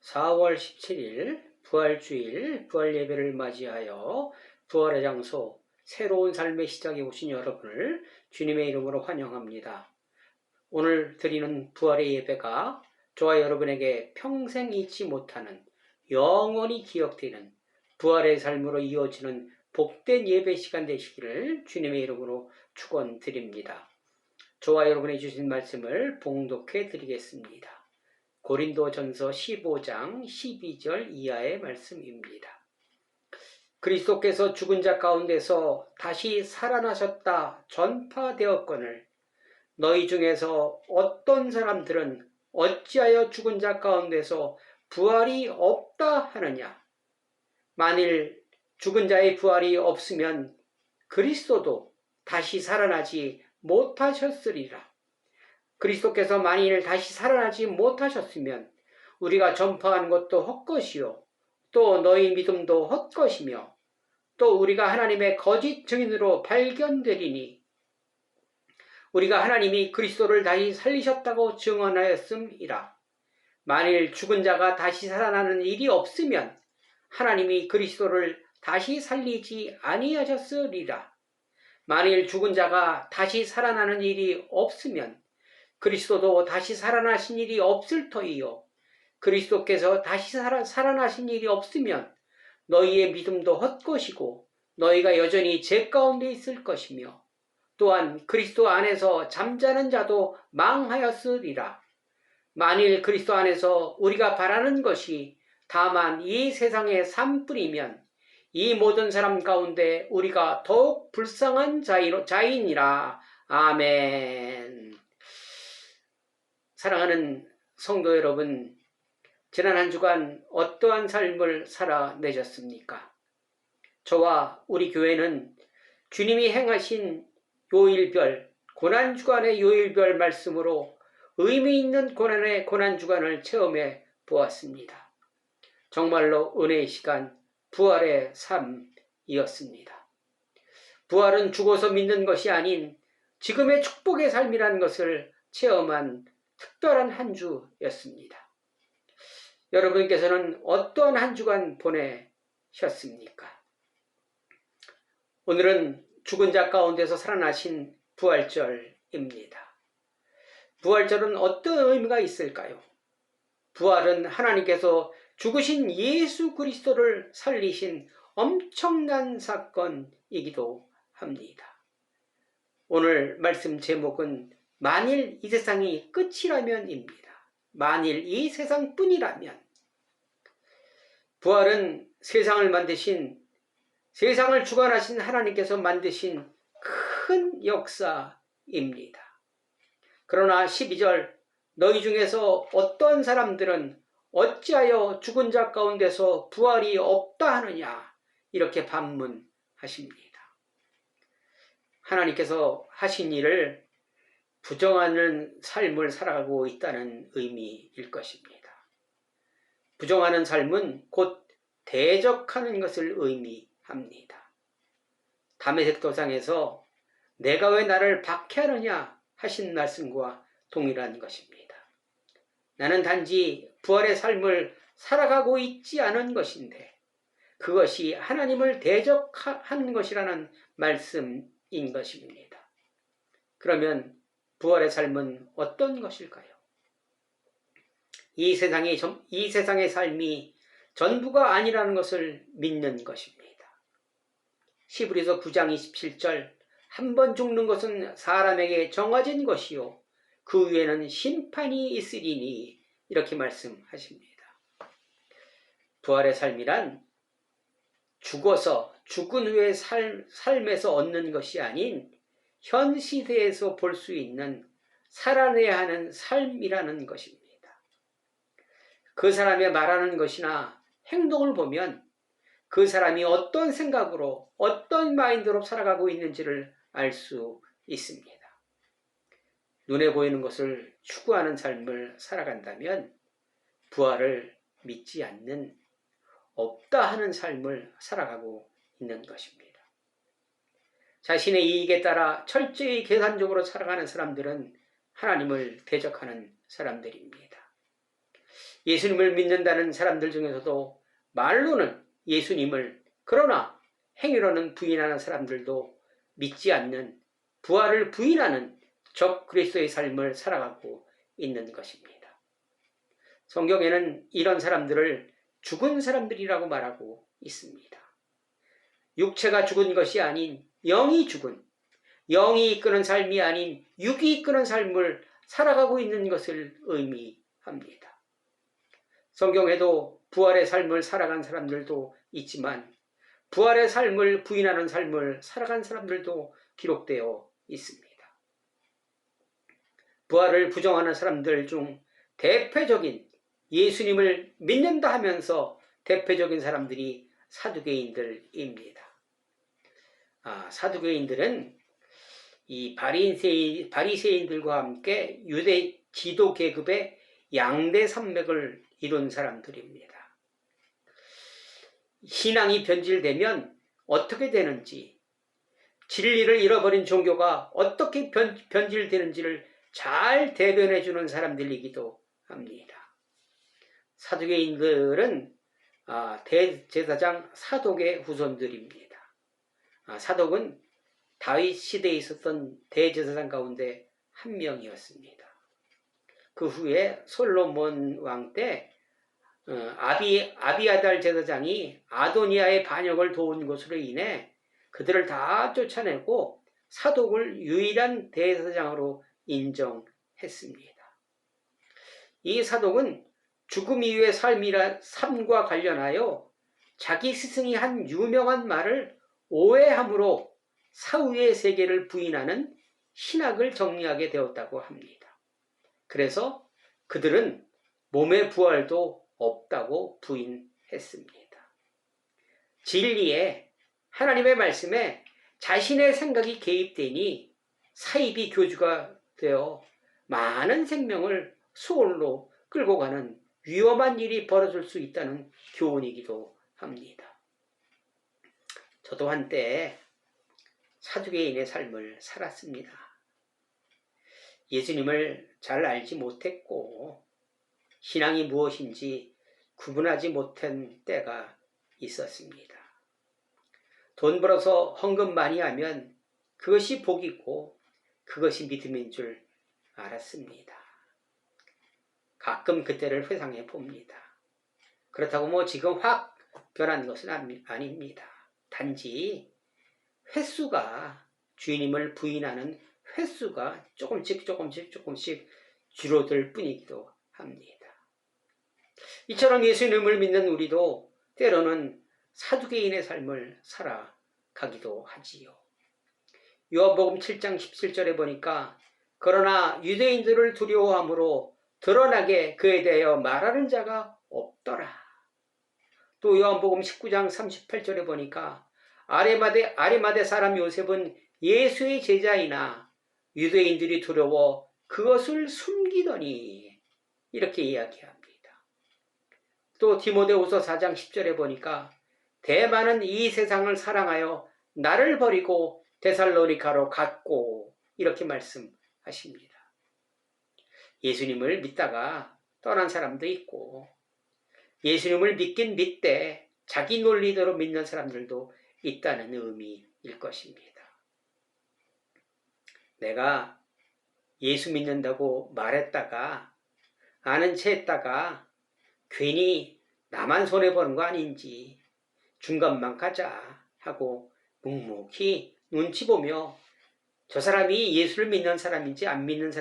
4월 17일 부활주일 부활예배를 맞이하여 부활의 장소 새로운 삶의 시작에 오신 여러분을 주님의 이름으로 환영합니다. 오늘 드리는 부활의 예배가 저와 여러분에게 평생 잊지 못하는 영원히 기억되는 부활의 삶으로 이어지는 복된 예배 시간 되시기를 주님의 이름으로 축원드립니다. 저와 여러분이 주신 말씀을 봉독해 드리겠습니다. 고린도전서 15장 12절 이하의 말씀입니다. 그리스도께서 죽은 자 가운데서 다시 살아나셨다 전파되었거늘 너희 중에서 어떤 사람들은 어찌하여 죽은 자 가운데서 부활이 없다 하느냐. 만일 죽은 자의 부활이 없으면 그리스도도 다시 살아나지 못하셨으리라. 그리스도께서 만일 다시 살아나지 못하셨으면 우리가 전파한 것도 헛것이요 또 너희 믿음도 헛것이며 또 우리가 하나님의 거짓 증인으로 발견되리니 우리가 하나님이 그리스도를 다시 살리셨다고 증언하였음이라. 만일 죽은 자가 다시 살아나는 일이 없으면 하나님이 그리스도를 다시 살리지 아니하셨으리라. 만일 죽은 자가 다시 살아나는 일이 없으면 그리스도도 다시 살아나신 일이 없을 터이요 그리스도께서 다시 살아나신 일이 없으면 너희의 믿음도 헛것이고 너희가 여전히 죄 가운데 있을 것이며 또한 그리스도 안에서 잠자는 자도 망하였으리라. 만일 그리스도 안에서 우리가 바라는 것이 다만 이 세상의 삶뿐이면 이 모든 사람 가운데 우리가 더욱 불쌍한 자이니라. 아멘. 사랑하는 성도 여러분, 지난 한 주간 어떠한 삶을 살아내셨습니까? 저와 우리 교회는 주님이 행하신 요일별, 고난주간의 요일별 말씀으로 의미 있는 고난주간을 체험해 보았습니다. 정말로 은혜의 시간, 부활의 삶이었습니다. 부활은 죽어서 믿는 것이 아닌 지금의 축복의 삶이라는 것을 체험한 특별한 한 주였습니다. 여러분께서는 어떠한 한 주간 보내셨습니까? 오늘은 죽은 자 가운데서 살아나신 부활절입니다. 부활절은 어떤 의미가 있을까요? 부활은 하나님께서 죽으신 예수 그리스도를 살리신 엄청난 사건이기도 합니다. 오늘 말씀 제목은 만일 이 세상이 끝이라면입니다. 만일 이 세상뿐이라면. 부활은 세상을 만드신, 세상을 주관하신 하나님께서 만드신 큰 역사입니다. 그러나 12절 너희 중에서 어떤 사람들은 어찌하여 죽은 자 가운데서 부활이 없다 하느냐 이렇게 반문하십니다. 하나님께서 하신 일을 부정하는 삶을 살아가고 있다는 의미일 것입니다. 부정하는 삶은 곧 대적하는 것을 의미합니다. 다메섹 도상에서 내가 왜 나를 박해하느냐 하신 말씀과 동일한 것입니다. 나는 단지 부활의 삶을 살아가고 있지 않은 것인데 그것이 하나님을 대적하는 것이라는 말씀인 것입니다. 그러면 부활의 삶은 어떤 것일까요? 이 세상의 삶이 전부가 아니라는 것을 믿는 것입니다. 히브리서 9장 27절 한 번 죽는 것은 사람에게 정해진 것이요 그 위에는 심판이 있으리니 이렇게 말씀하십니다. 부활의 삶이란 죽어서 죽은 후의 삶에서 얻는 것이 아닌 현 시대에서 볼 수 있는 살아내야 하는 삶이라는 것입니다. 그 사람의 말하는 것이나 행동을 보면 그 사람이 어떤 생각으로 어떤 마인드로 살아가고 있는지를 알 수 있습니다. 눈에 보이는 것을 추구하는 삶을 살아간다면 부활을 믿지 않는 없다 하는 삶을 살아가고 있는 것입니다. 자신의 이익에 따라 철저히 계산적으로 살아가는 사람들은 하나님을 대적하는 사람들입니다. 예수님을 믿는다는 사람들 중에서도 말로는 예수님을, 그러나 행위로는 부인하는 사람들도 믿지 않는, 부활을 부인하는 적 그리스도의 삶을 살아가고 있는 것입니다. 성경에는 이런 사람들을 죽은 사람들이라고 말하고 있습니다. 육체가 죽은 것이 아닌 영이 죽은, 영이 이끄는 삶이 아닌 육이 이끄는 삶을 살아가고 있는 것을 의미합니다. 성경에도 부활의 삶을 살아간 사람들도 있지만 부활의 삶을 부인하는 삶을 살아간 사람들도 기록되어 있습니다. 부활을 부정하는 사람들 중 대표적인, 예수님을 믿는다 하면서 대표적인 사람들이 사두개인들입니다. 사두개인들은 이 바리새인들과 함께 유대 지도 계급의 양대 산맥을 이룬 사람들입니다. 신앙이 변질되면 어떻게 되는지, 진리를 잃어버린 종교가 어떻게 변질되는지를 잘 대변해주는 사람들이기도 합니다. 사두개인들은 대제사장 사독의 후손들입니다. 사독은 다윗 시대에 있었던 대제사장 가운데 한 명이었습니다. 그 후에 솔로몬 왕 때 아비아달 제사장이 아도니아의 반역을 도운 것으로 인해 그들을 다 쫓아내고 사독을 유일한 대제사장으로 인정했습니다. 이 사독은 죽음 이후의 삶과 관련하여 자기 스승이 한 유명한 말을 오해함으로 사후의 세계를 부인하는 신학을 정리하게 되었다고 합니다. 그래서 그들은 몸의 부활도 없다고 부인했습니다. 진리에, 하나님의 말씀에 자신의 생각이 개입되니 사이비 교주가 되어 많은 생명을 소홀로 끌고 가는 위험한 일이 벌어질 수 있다는 교훈이기도 합니다. 저도 한때 사두개인의 삶을 살았습니다. 예수님을 잘 알지 못했고 신앙이 무엇인지 구분하지 못한 때가 있었습니다. 돈 벌어서 헌금 많이 하면 그것이 복이고 그것이 믿음인 줄 알았습니다. 가끔 그때를 회상해 봅니다. 그렇다고 지금 확 변한 것은 아닙니다. 단지 횟수가, 주님을 부인하는 횟수가 조금씩 줄어들 뿐이기도 합니다. 이처럼 예수님을 믿는 우리도 때로는 사두개인의 삶을 살아가기도 하지요. 요한복음 7장 17절에 보니까 그러나 유대인들을 두려워함으로 드러나게 그에 대하여 말하는 자가 없더라. 또 요한복음 19장 38절에 보니까 아리마대 사람 요셉은 예수의 제자이나 유대인들이 두려워 그것을 숨기더니, 이렇게 이야기합니다. 또 디모데후서 4장 10절에 보니까 대만은 이 세상을 사랑하여 나를 버리고 데살로니가로 갔고, 이렇게 말씀하십니다. 예수님을 믿다가 떠난 사람도 있고 예수님을 믿긴 믿되 자기 논리대로 믿는 사람들도 있다는 의미일 것입니다. 내가 예수 믿는다고 말했다가 아는 체 했다가 괜히 나만 손해보는 거 아닌지 중간만 가자 하고 묵묵히 눈치 보며 저 사람이 예수를 믿는 사람인지 안 믿는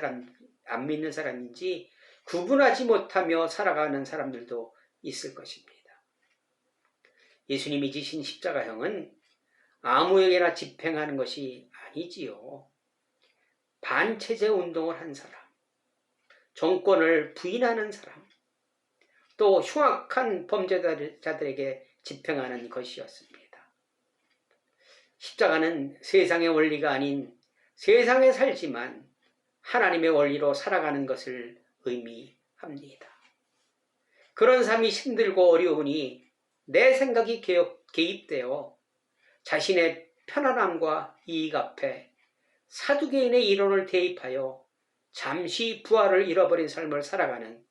사람인지 구분하지 못하며 살아가는 사람들도 있을 것입니다. 예수님이 지신 십자가형은 아무에게나 집행하는 것이 아니지요. 반체제 운동을 한 사람, 정권을 부인하는 사람, 또 흉악한 범죄자들에게 집행하는 것이었습니다. 십자가는 세상의 원리가 아닌 세상에 살지만 하나님의 원리로 살아가는 것을 의미합니다. 그런 삶이 힘들고 어려우니 내 생각이 개입되어 자신의 편안함과 이익 앞에 사두개인의 이론을 대입하여 잠시 부활을 잃어버린 삶을 살아가는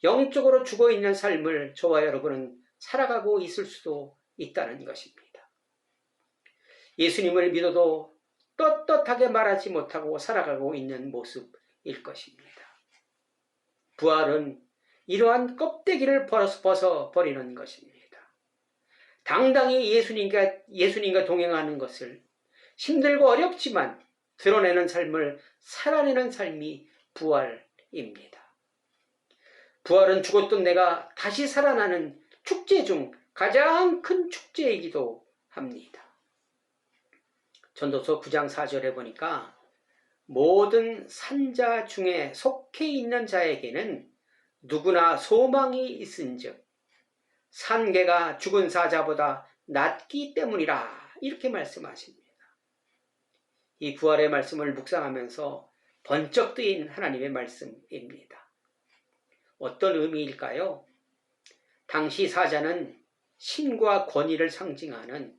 영적으로 죽어있는 삶을 저와 여러분은 살아가고 있을 수도 있다는 것입니다. 예수님을 믿어도 떳떳하게 말하지 못하고 살아가고 있는 모습일 것입니다. 부활은 이러한 껍데기를 벗어버리는 것입니다. 당당히 예수님과 동행하는 것을 힘들고 어렵지만 드러내는 삶을 살아내는 삶이 부활입니다. 부활은 죽었던 내가 다시 살아나는 축제 중 가장 큰 축제이기도 합니다. 전도서 9장 4절에 보니까 모든 산자 중에 속해 있는 자에게는 누구나 소망이 있은즉 산개가 죽은 사자보다 낫기 때문이라 이렇게 말씀하십니다. 이 부활의 말씀을 묵상하면서 번쩍 뜨인 하나님의 말씀입니다. 어떤 의미일까요? 당시 사자는 신과 권위를 상징하는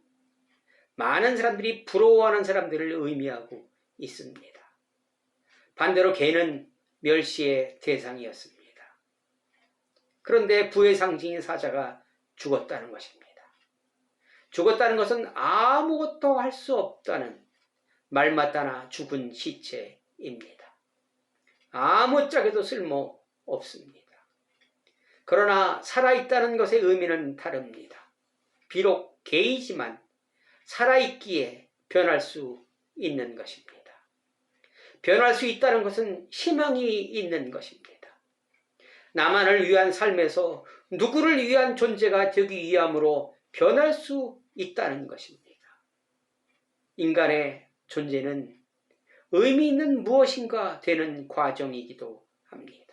많은 사람들이 부러워하는 사람들을 의미하고 있습니다. 반대로 개는 멸시의 대상이었습니다. 그런데 부의 상징인 사자가 죽었다는 것입니다. 죽었다는 것은 아무것도 할 수 없다는 말마따나 죽은 시체입니다. 아무짝에도 쓸모 없습니다. 그러나 살아있다는 것의 의미는 다릅니다. 비록 개이지만 살아있기에 변할 수 있는 것입니다. 변할 수 있다는 것은 희망이 있는 것입니다. 나만을 위한 삶에서 누구를 위한 존재가 되기 위함으로 변할 수 있다는 것입니다. 인간의 존재는 의미 있는 무엇인가 되는 과정이기도 합니다.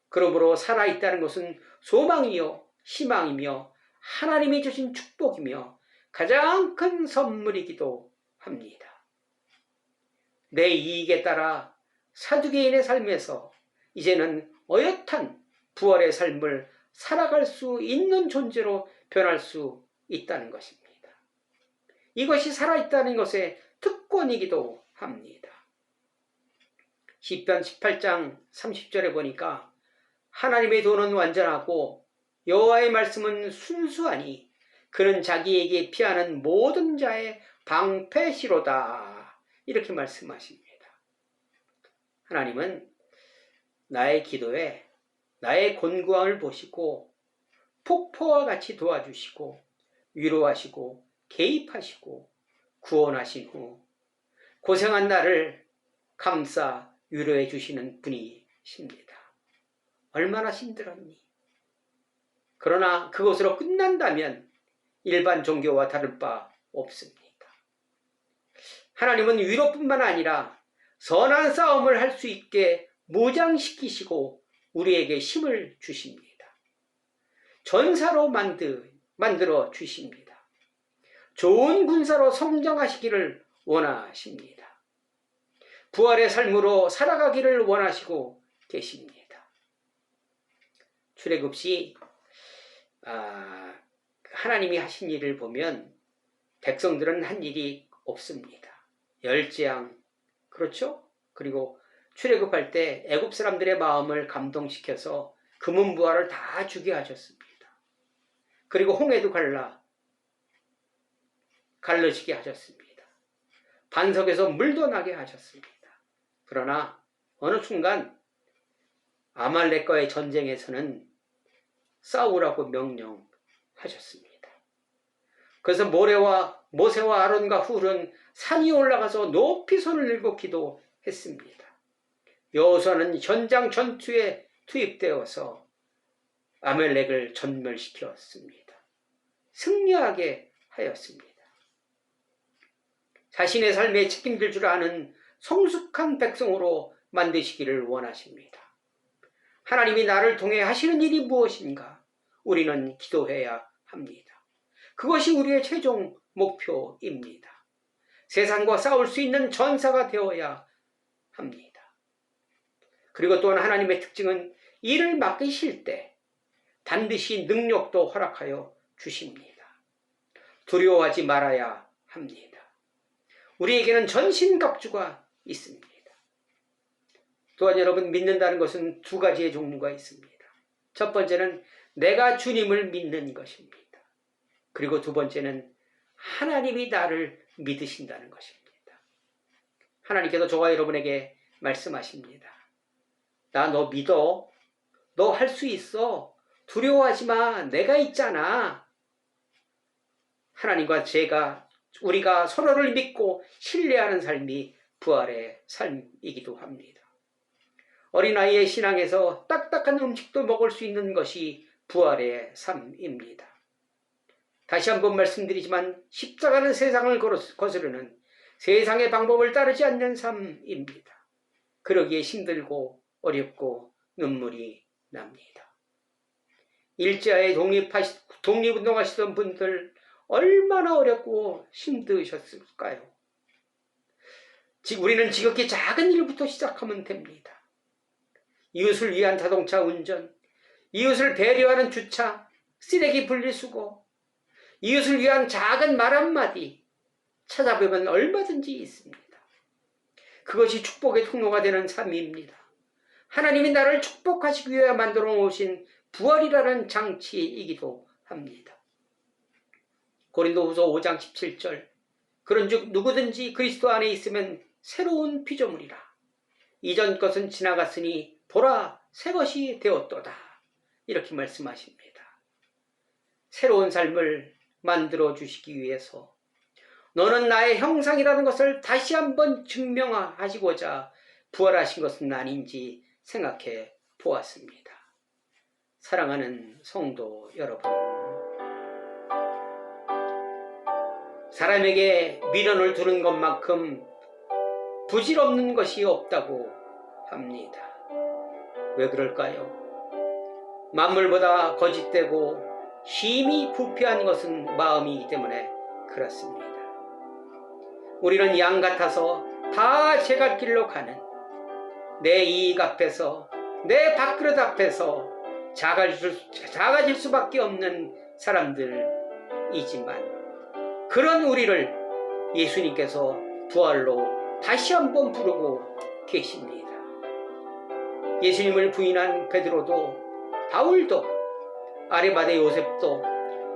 그러므로 살아있다는 것은 소망이요, 희망이며 하나님이 주신 축복이며 가장 큰 선물이기도 합니다. 내 이익에 따라 사두개인의 삶에서 이제는 어엿한 부활의 삶을 살아갈 수 있는 존재로 변할 수 있다는 것입니다. 이것이 살아있다는 것의 특권이기도 합니다. 시편 18장 30절에 보니까 하나님의 도는 완전하고 여호와의 말씀은 순수하니 그는 자기에게 피하는 모든 자의 방패시로다. 이렇게 말씀하십니다. 하나님은 나의 기도에 나의 곤고함을 보시고 폭포와 같이 도와주시고 위로하시고 개입하시고 구원하신 후 고생한 나를 감싸 위로해 주시는 분이십니다. 얼마나 힘들었니? 그러나 그것으로 끝난다면 일반 종교와 다를 바 없습니다. 하나님은 위로뿐만 아니라 선한 싸움을 할 수 있게 무장시키시고 우리에게 힘을 주십니다. 전사로 만들어 주십니다. 좋은 군사로 성장하시기를 원하십니다. 부활의 삶으로 살아가기를 원하시고 계십니다. 출애굽시 하나님이 하신 일을 보면 백성들은 한 일이 없습니다. 열재앙, 그렇죠? 그리고 출애굽할 때 애굽 사람들의 마음을 감동시켜서 금은부화를 다 주게 하셨습니다. 그리고 홍해도 갈라지게 하셨습니다. 반석에서 물도 나게 하셨습니다. 그러나 어느 순간 아말렉과의 전쟁에서는 싸우라고 명령하셨습니다. 그래서 모세와 아론과 훌은 산이 올라가서 높이 손을 들고 기도했습니다. 여호수아는 현장 전투에 투입되어서 아말렉을 전멸시켰습니다. 승리하게 하였습니다. 자신의 삶에 책임질 줄 아는 성숙한 백성으로 만드시기를 원하십니다. 하나님이 나를 통해 하시는 일이 무엇인가? 우리는 기도해야 합니다. 그것이 우리의 최종 목표입니다. 세상과 싸울 수 있는 전사가 되어야 합니다. 그리고 또한 하나님의 특징은 일을 맡기실 때 반드시 능력도 허락하여 주십니다. 두려워하지 말아야 합니다. 우리에게는 전신갑주가 있습니다. 또한 여러분, 믿는다는 것은 두 가지의 종류가 있습니다. 첫 번째는 내가 주님을 믿는 것입니다. 그리고 두 번째는 하나님이 나를 믿으신다는 것입니다. 하나님께서 저와 여러분에게 말씀하십니다. 나 너 믿어. 너 할 수 있어. 두려워하지 마. 내가 있잖아. 하나님과 우리가 서로를 믿고 신뢰하는 삶이 부활의 삶이기도 합니다. 어린아이의 신앙에서 딱딱한 음식도 먹을 수 있는 것이 부활의 삶입니다. 다시 한번 말씀드리지만 십자가는 세상을 거스르는 세상의 방법을 따르지 않는 삶입니다. 그러기에 힘들고 어렵고 눈물이 납니다. 일제하에 독립운동하시던 분들 얼마나 어렵고 힘드셨을까요? 우리는 지극히 작은 일부터 시작하면 됩니다. 이웃을 위한 자동차 운전, 이웃을 배려하는 주차, 쓰레기 분리수거, 이웃을 위한 작은 말 한마디 찾아보면 얼마든지 있습니다. 그것이 축복의 통로가 되는 삶입니다. 하나님이 나를 축복하시기 위해 만들어 놓으신 부활이라는 장치이기도 합니다. 고린도후서 5장 17절 그런즉 누구든지 그리스도 안에 있으면 새로운 피조물이라. 이전 것은 지나갔으니 보라 새 것이 되었도다. 이렇게 말씀하십니다. 새로운 삶을 만들어 주시기 위해서 너는 나의 형상이라는 것을 다시 한번 증명하시고자 부활하신 것은 아닌지 생각해 보았습니다. 사랑하는 성도 여러분, 사람에게 미련을 두는 것만큼 부질없는 것이 없다고 합니다. 왜 그럴까요? 만물보다 거짓되고 힘이 부패한 것은 마음이기 때문에 그렇습니다. 우리는 양 같아서 다 제갈길로 가는 내 이익 앞에서 내 밥그릇 앞에서 작아질 수밖에 없는 사람들이지만 그런 우리를 예수님께서 부활로 다시 한번 부르고 계십니다. 예수님을 부인한 베드로도 바울도 아리마대 요셉도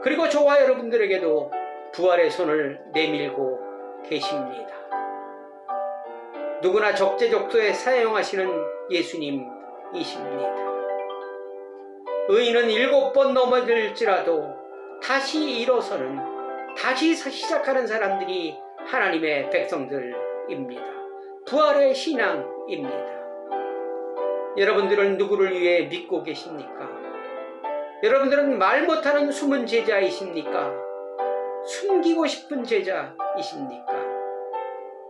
그리고 저와 여러분들에게도 부활의 손을 내밀고 계십니다. 누구나 적재적소에 사용하시는 예수님이십니다. 의인은 7번 넘어질지라도 다시 일어서는 다시 시작하는 사람들이 하나님의 백성들입니다. 부활의 신앙입니다. 여러분들은 누구를 위해 믿고 계십니까? 여러분들은 말 못하는 숨은 제자이십니까? 숨기고 싶은 제자이십니까?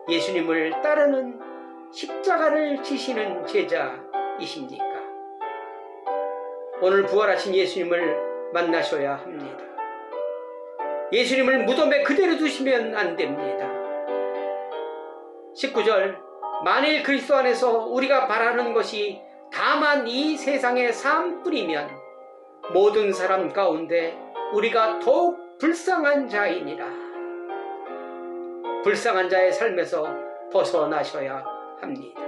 예수님을 따르는 십자가를 지시는 제자이십니까? 오늘 부활하신 예수님을 만나셔야 합니다. 예수님을 무덤에 그대로 두시면 안 됩니다. 19절 만일 그리스도 안에서 우리가 바라는 것이 다만 이 세상의 삶뿐이면 모든 사람 가운데 우리가 더욱 불쌍한 자이니라. 불쌍한 자의 삶에서 벗어나셔야 합니다.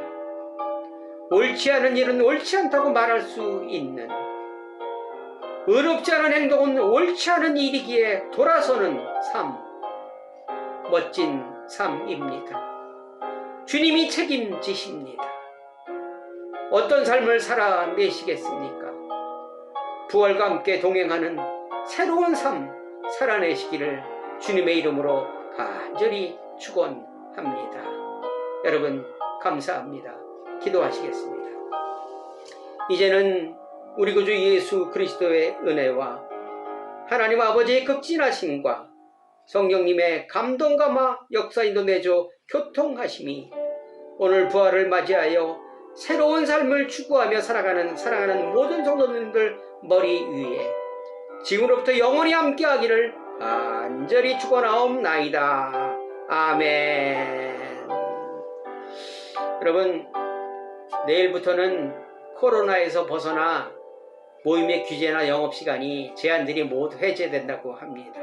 옳지 않은 일은 옳지 않다고 말할 수 있는, 의롭지 않은 행동은 옳지 않은 일이기에 돌아서는 삶, 멋진 삶입니다. 주님이 책임지십니다. 어떤 삶을 살아내시겠습니까? 부활과 함께 동행하는 새로운 삶 살아내시기를 주님의 이름으로 간절히 축원합니다. 여러분 감사합니다. 기도하시겠습니다. 이제는 우리 구주 예수 그리스도의 은혜와 하나님 아버지의 극진하심과 성령님의 감동감화 역사인도 내줘 교통하심이 오늘 부활을 맞이하여 새로운 삶을 추구하며 살아가는 모든 성도님들 머리 위에 지금으로부터 영원히 함께하기를 간절히 축원하옵나이다. 아멘. 여러분, 내일부터는 코로나에서 벗어나 모임의 규제나 영업시간이 제한들이 모두 해제된다고 합니다.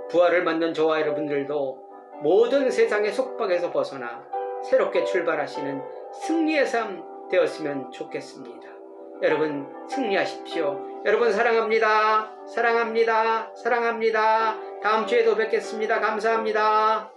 부활을 맞는 저와 여러분들도 모든 세상의 속박에서 벗어나 새롭게 출발하시는 승리의 삶 되었으면 좋겠습니다. 여러분 승리하십시오. 여러분 사랑합니다. 사랑합니다. 사랑합니다. 다음 주에도 뵙겠습니다. 감사합니다.